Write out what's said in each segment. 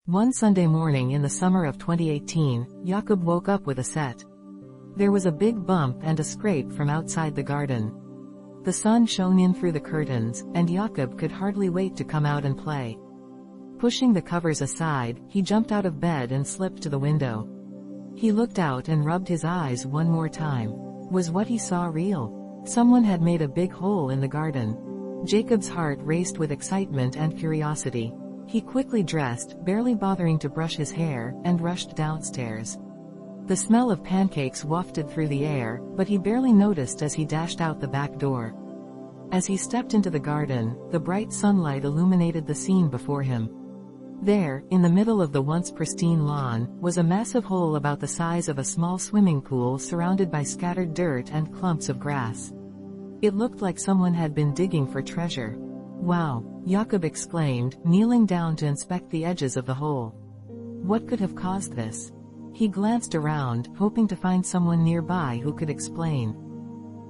One Sunday morning in the summer of 2018, Jakob woke up with a set. There was a big bump and a scrape from outside the garden. The sun shone in through the curtains, and Jakob could hardly wait to come out and play. Pushing the covers aside, he jumped out of bed and slipped to the window. He looked out and rubbed his eyes one more time. Was what he saw real? Someone had made a big hole in the garden. Jakob's heart raced with excitement and curiosity. He quickly dressed, barely bothering to brush his hair, and rushed downstairs. The smell of pancakes wafted through the air, but he barely noticed as he dashed out the back door. As he stepped into the garden, the bright sunlight illuminated the scene before him. There, in the middle of the once pristine lawn, was a massive hole about the size of a small swimming pool surrounded by scattered dirt and clumps of grass. It looked like someone had been digging for treasure. "Wow," Jakob exclaimed, kneeling down to inspect the edges of the hole. What could have caused this? He glanced around, hoping to find someone nearby who could explain.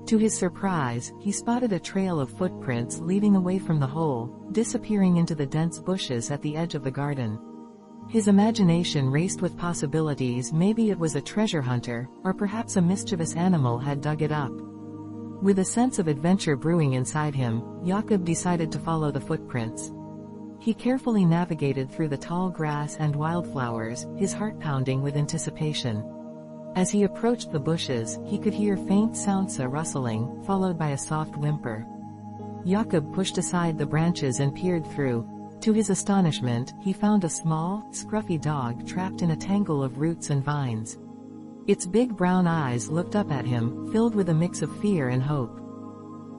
To his surprise, he spotted a trail of footprints leading away from the hole, disappearing into the dense bushes at the edge of the garden. His imagination raced with possibilities. Maybe it was a treasure hunter, or perhaps a mischievous animal had dug it up. With a sense of adventure brewing inside him, Jakob decided to follow the footprints. He carefully navigated through the tall grass and wildflowers, his heart pounding with anticipation. As he approached the bushes, he could hear faint sounds rustling, followed by a soft whimper. Jakob pushed aside the branches and peered through. To his astonishment, he found a small, scruffy dog trapped in a tangle of roots and vines. Its big brown eyes looked up at him, filled with a mix of fear and hope.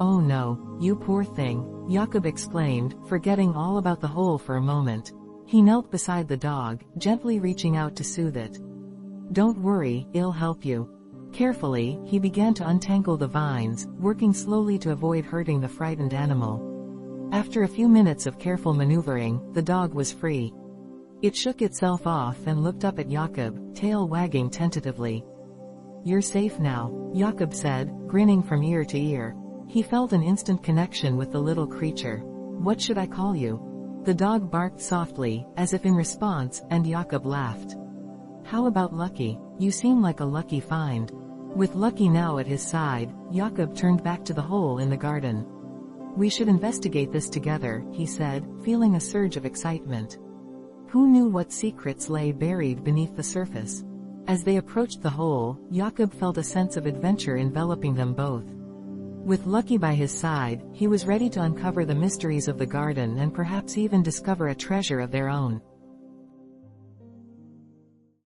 "Oh no, you poor thing," Jakob exclaimed, forgetting all about the hole for a moment. He knelt beside the dog, gently reaching out to soothe it. "Don't worry, I'll help you." Carefully, he began to untangle the vines, working slowly to avoid hurting the frightened animal. After a few minutes of careful maneuvering, the dog was free. It shook itself off and looked up at Jakob, tail wagging tentatively. "You're safe now," Jakob said, grinning from ear to ear. He felt an instant connection with the little creature. "What should I call you?" The dog barked softly, as if in response, and Jakob laughed. "How about Lucky? You seem like a lucky find." With Lucky now at his side, Jakob turned back to the hole in the garden. "We should investigate this together," he said, feeling a surge of excitement. Who knew what secrets lay buried beneath the surface? As they approached the hole, Jakob felt a sense of adventure enveloping them both. With Lucky by his side, he was ready to uncover the mysteries of the garden and perhaps even discover a treasure of their own.